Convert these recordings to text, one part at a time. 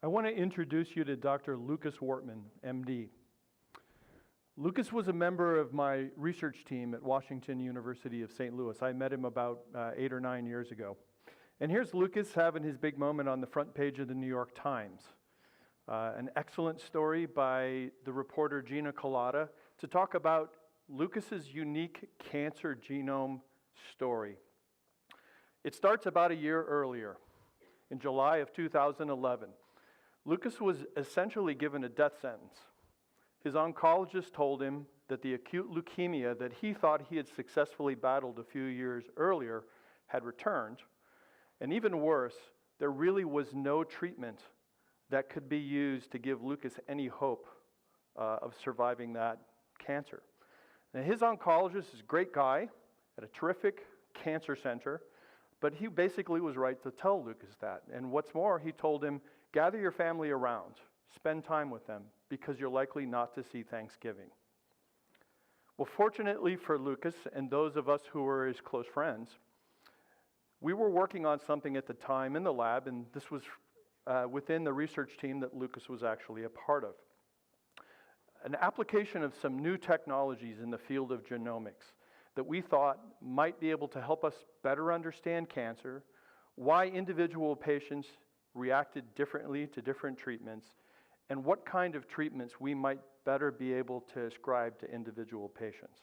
I want to introduce you to Dr. Lucas Wortman, MD. Lucas was a member of my research team at Washington University of St. Louis. I met him about 8 or 9 years ago. And here's Lucas having his big moment on the front page of the New York Times. An excellent story by the reporter Gina Colada to talk about Lucas's unique cancer genome story. It starts about a year earlier, in July of 2011. Lucas was essentially given a death sentence. His oncologist told him that the acute leukemia that he thought he had successfully battled a few years earlier had returned. And even worse, there really was no treatment that could be used to give Lucas any hope of surviving that cancer. Now, his oncologist is a great guy at a terrific cancer center, but he basically was right to tell Lucas that. And what's more, he told him, gather your family around, spend time with them, because you're likely not to see Thanksgiving. Well, fortunately for Lucas and those of us who were his close friends, we were working on something at the time in the lab, and this was within the research team that Lucas was actually a part of. An application of some new technologies in the field of genomics that we thought might be able to help us better understand cancer, why individual patients reacted differently to different treatments, and what kind of treatments we might better be able to ascribe to individual patients.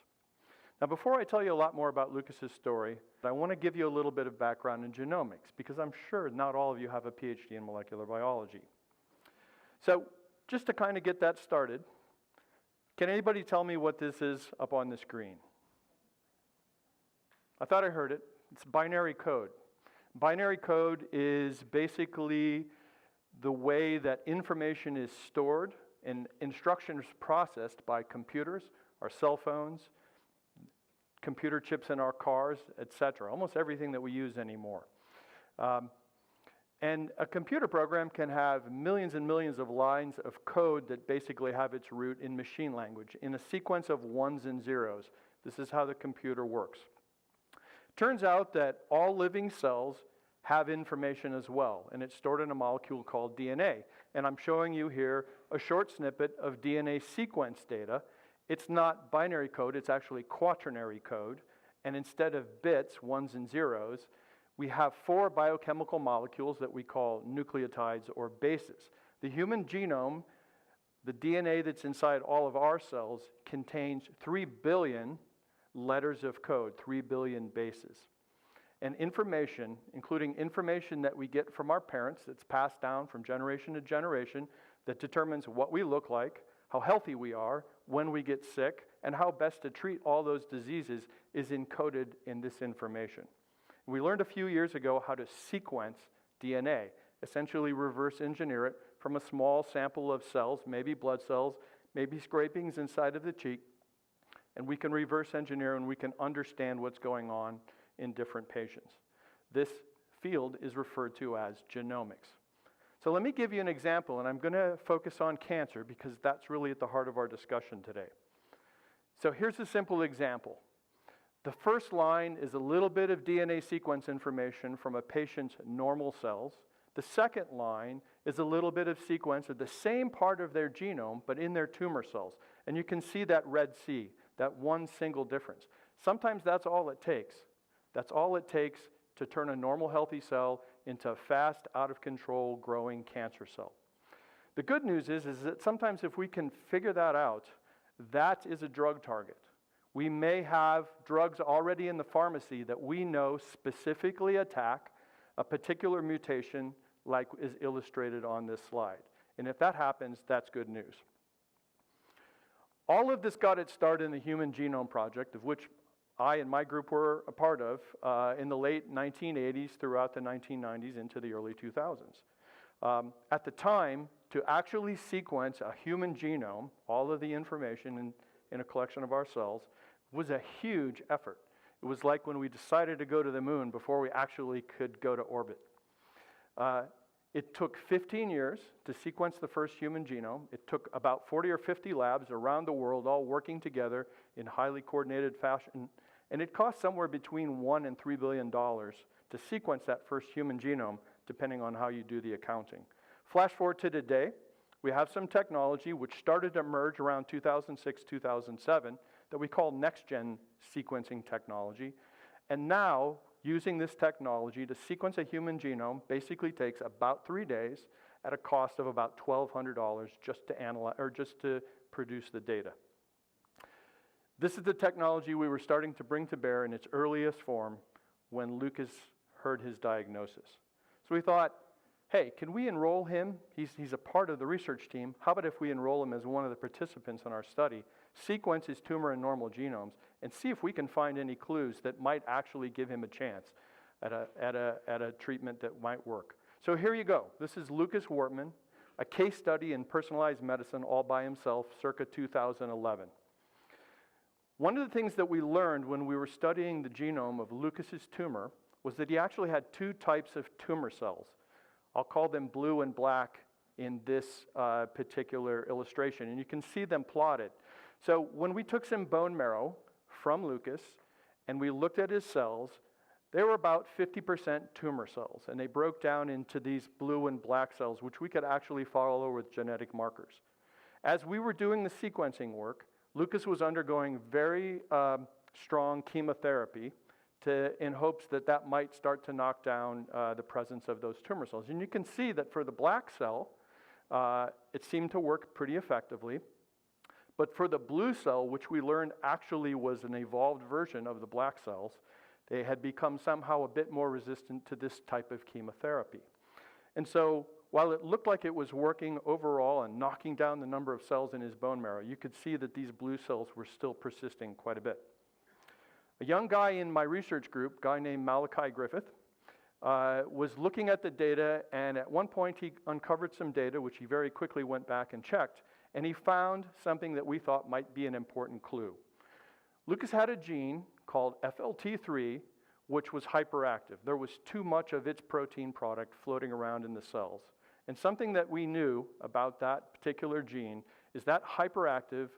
Now, before I tell you a lot more about Lucas's story, I want to give you a little bit of background in genomics, because I'm sure not all of you have a PhD in molecular biology. So, just to kind of get that started, can anybody tell me what this is up on the screen? I thought I heard it. It's binary code. Binary code is basically the way that information is stored and instructions processed by computers, our cell phones, computer chips in our cars, etc. Almost everything that we use anymore. And a computer program can have millions and millions of lines of code that basically have its root in machine language, in a sequence of ones and zeros. This is how the computer works. Turns out that all living cells have information as well, and it's stored in a molecule called DNA. And I'm showing you here a short snippet of DNA sequence data. It's not binary code, it's actually quaternary code. And instead of bits, ones and zeros, we have 4 biochemical molecules that we call nucleotides or bases. The human genome, the DNA that's inside all of our cells, contains 3 billion letters of code, 3 billion bases. And information, including information that we get from our parents that's passed down from generation to generation, that determines what we look like, how healthy we are, when we get sick, and how best to treat all those diseases, is encoded in this information. We learned a few years ago how to sequence DNA, essentially reverse engineer it from a small sample of cells, maybe blood cells, maybe scrapings inside of the cheek, and we can reverse engineer and we can understand what's going on in different patients. This field is referred to as genomics. So let me give you an example, and I'm going to focus on cancer because that's really at the heart of our discussion today. So here's a simple example. The first line is a little bit of DNA sequence information from a patient's normal cells. The second line is a little bit of sequence of the same part of their genome, but in their tumor cells. And you can see that red C, that one single difference. Sometimes that's all it takes. That's all it takes to turn a normal healthy cell into a fast, out-of-control, growing cancer cell. The good news is that sometimes if we can figure that out, that is a drug target. We may have drugs already in the pharmacy that we know specifically attack a particular mutation like is illustrated on this slide. And if that happens, that's good news. All of this got its start in the Human Genome Project, of which I and my group were a part of in the late 1980s throughout the 1990s into the early 2000s. At the time, to actually sequence a human genome, all of the information in a collection of our cells, was a huge effort. It was like when we decided to go to the moon before we actually could go to orbit. It took 15 years to sequence the first human genome. It took about 40 or 50 labs around the world all working together in highly coordinated fashion. And it cost somewhere between $1 and $3 billion to sequence that first human genome, depending on how you do the accounting. Flash forward to today, we have some technology which started to emerge around 2006, 2007 that we call next-gen sequencing technology. And now, using this technology to sequence a human genome basically takes about 3 days at a cost of about $1,200 just to analyze or just to produce the data. This is the technology we were starting to bring to bear in its earliest form when Lucas heard his diagnosis. So we thought, hey, can we enroll him? He's a part of the research team. How about if we enroll him as one of the participants in our study, sequence his tumor and normal genomes, and see if we can find any clues that might actually give him a chance at a treatment that might work. So here you go. This is Lucas Wortman, a case study in personalized medicine all by himself, circa 2011. One of the things that we learned when we were studying the genome of Lucas's tumor was that he actually had 2 types of tumor cells. I'll call them blue and black in this particular illustration, and you can see them plotted. So when we took some bone marrow from Lucas and we looked at his cells, they were about 50% tumor cells, and they broke down into these blue and black cells, which we could actually follow with genetic markers. As we were doing the sequencing work, Lucas was undergoing very strong chemotherapy in hopes that that might start to knock down the presence of those tumor cells. And you can see that for the black cell, it seemed to work pretty effectively. But for the blue cell, which we learned actually was an evolved version of the black cells, they had become somehow a bit more resistant to this type of chemotherapy. And so while it looked like it was working overall and knocking down the number of cells in his bone marrow, you could see that these blue cells were still persisting quite a bit. A young guy in my research group, a guy named Malachi Griffith, was looking at the data, and at one point he uncovered some data, which he very quickly went back and checked, and he found something that we thought might be an important clue. Lucas had a gene called FLT3, which was hyperactive. There was too much of its protein product floating around in the cells. And something that we knew about that particular gene is that hyperactive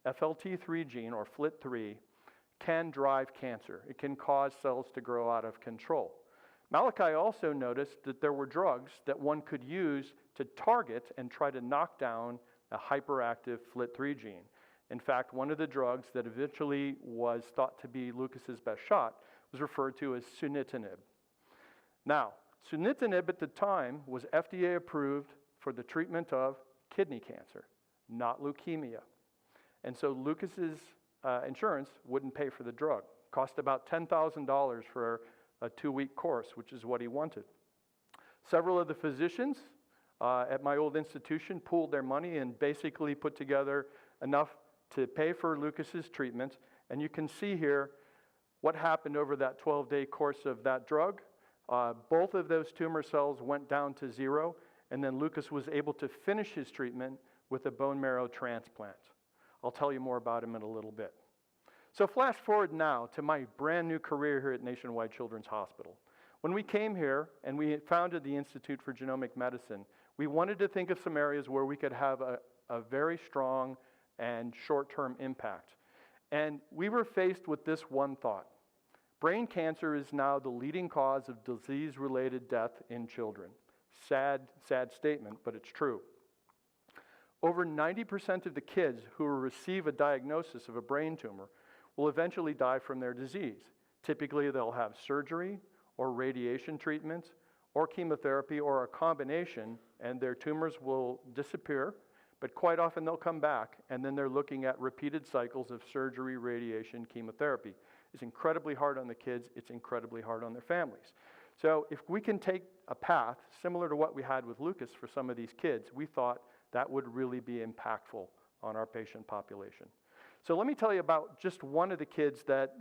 FLT3 gene, or FLT3, can drive cancer. It can cause cells to grow out of control. Malachi also noticed that there were drugs that one could use to target and try to knock down a hyperactive FLT3 gene. In fact, one of the drugs that eventually was thought to be Lucas's best shot was referred to as sunitinib. Now, sunitinib at the time was FDA approved for the treatment of kidney cancer, not leukemia. And so Lucas's insurance wouldn't pay for the drug. Cost about $10,000 for a 2-week course, which is what he wanted. Several of the physicians at my old institution pooled their money and basically put together enough to pay for Lucas's treatment. And you can see here what happened over that 12-day course of that drug. Both of those tumor cells went down to 0, and then Lucas was able to finish his treatment with a bone marrow transplant. I'll tell you more about him in a little bit. So flash forward now to my brand new career here at Nationwide Children's Hospital. When we came here and we founded the Institute for Genomic Medicine, we wanted to think of some areas where we could have a very strong and short-term impact. And we were faced with this one thought. Brain cancer is now the leading cause of disease-related death in children. Sad, sad statement, but it's true. Over 90% of the kids who receive a diagnosis of a brain tumor will eventually die from their disease. Typically, they'll have surgery or radiation treatment or chemotherapy or a combination, and their tumors will disappear, but quite often they'll come back, and then they're looking at repeated cycles of surgery, radiation, chemotherapy. It's incredibly hard on the kids. It's incredibly hard on their families. So if we can take a path similar to what we had with Lucas for some of these kids, we thought that would really be impactful on our patient population. So let me tell you about just one of the kids that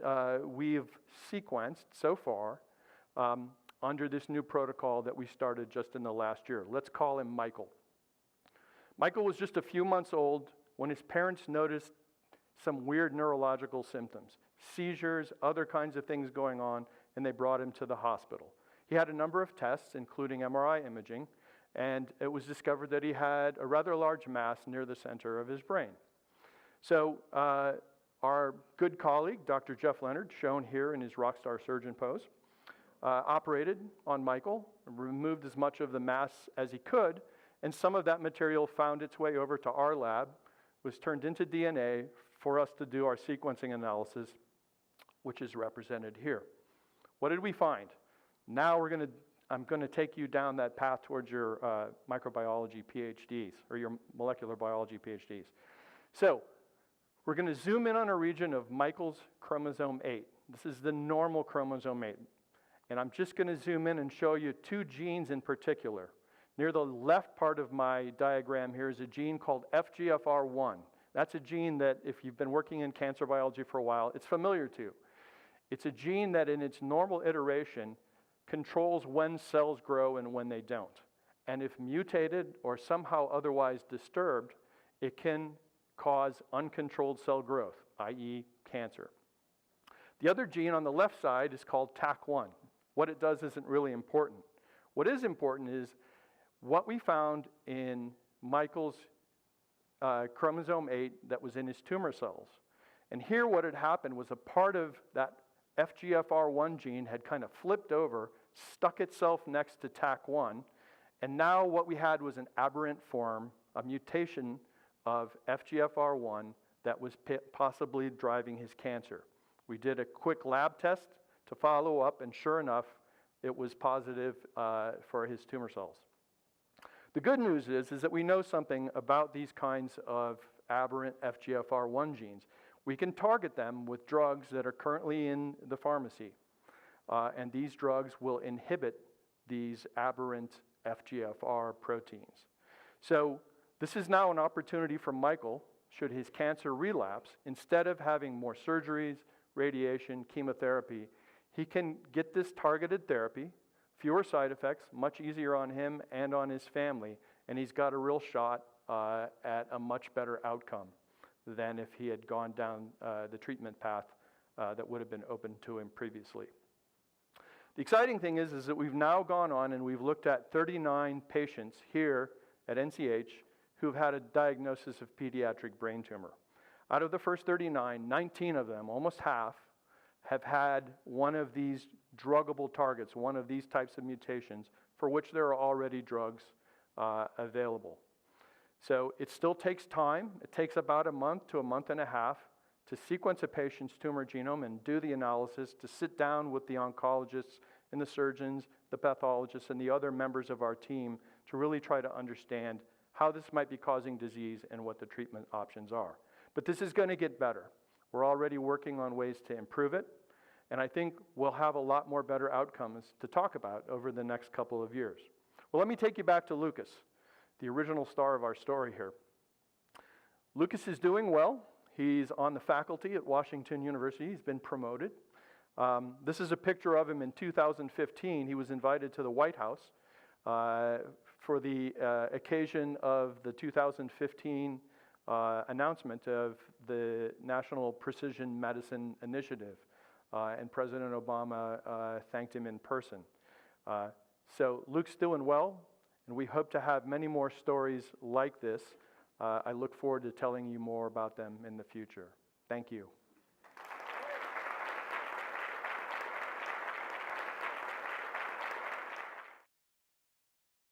we've sequenced so far under this new protocol that we started just in the last year. Let's call him Michael. Michael was just a few months old when his parents noticed some weird neurological symptoms, seizures, other kinds of things going on, and they brought him to the hospital. He had a number of tests, including MRI imaging, and it was discovered that he had a rather large mass near the center of his brain. So our good colleague, Dr. Jeff Leonard, shown here in his rockstar surgeon pose, operated on Michael, removed as much of the mass as he could, and some of that material found its way over to our lab, was turned into DNA for us to do our sequencing analysis, which is represented here. What did we find? Now I'm going to take you down that path towards your microbiology PhDs, or your molecular biology PhDs. So we're going to zoom in on a region of Michael's chromosome 8. This is the normal chromosome 8. And I'm just going to zoom in and show you two genes in particular. Near the left part of my diagram here is a gene called FGFR1. That's a gene that, if you've been working in cancer biology for a while, it's familiar to. It's a gene that in its normal iteration controls when cells grow and when they don't. And if mutated or somehow otherwise disturbed, it can cause uncontrolled cell growth, i.e. cancer. The other gene on the left side is called TAC1. What it does isn't really important. What is important is what we found in Michael's chromosome 8 that was in his tumor cells. And here what had happened was a part of that FGFR1 gene had kind of flipped over, stuck itself next to TAC1, and now what we had was an aberrant form, a mutation of FGFR1 that was possibly driving his cancer. We did a quick lab test to follow up, and sure enough, it was positive for his tumor cells. The good news is that we know something about these kinds of aberrant FGFR1 genes. We can target them with drugs that are currently in the pharmacy, and these drugs will inhibit these aberrant FGFR proteins. So this is now an opportunity for Michael, should his cancer relapse, instead of having more surgeries, radiation, chemotherapy, he can get this targeted therapy, fewer side effects, much easier on him and on his family, and he's got a real shot at a much better outcome than if he had gone down the treatment path that would have been open to him previously. The exciting thing is that we've now gone on and we've looked at 39 patients here at NCH who've had a diagnosis of pediatric brain tumor. Out of the first 39, 19 of them, almost half, have had one of these druggable targets, one of these types of mutations, for which there are already drugs available. So it still takes time. It takes about a month to a month and a half to sequence a patient's tumor genome and do the analysis, to sit down with the oncologists and the surgeons, the pathologists, and the other members of our team to really try to understand how this might be causing disease and what the treatment options are. But this is going to get better. We're already working on ways to improve it, and I think we'll have a lot more better outcomes to talk about over the next couple of years. Well, let me take you back to Lucas, the original star of our story here. Lucas is doing well. He's on the faculty at Washington University. He's been promoted. This is a picture of him in 2015. He was invited to the White House for the occasion of the 2015 announcement of the National Precision Medicine Initiative, and President Obama thanked him in person. So Luke's doing well, and we hope to have many more stories like this. I look forward to telling you more about them in the future. Thank you.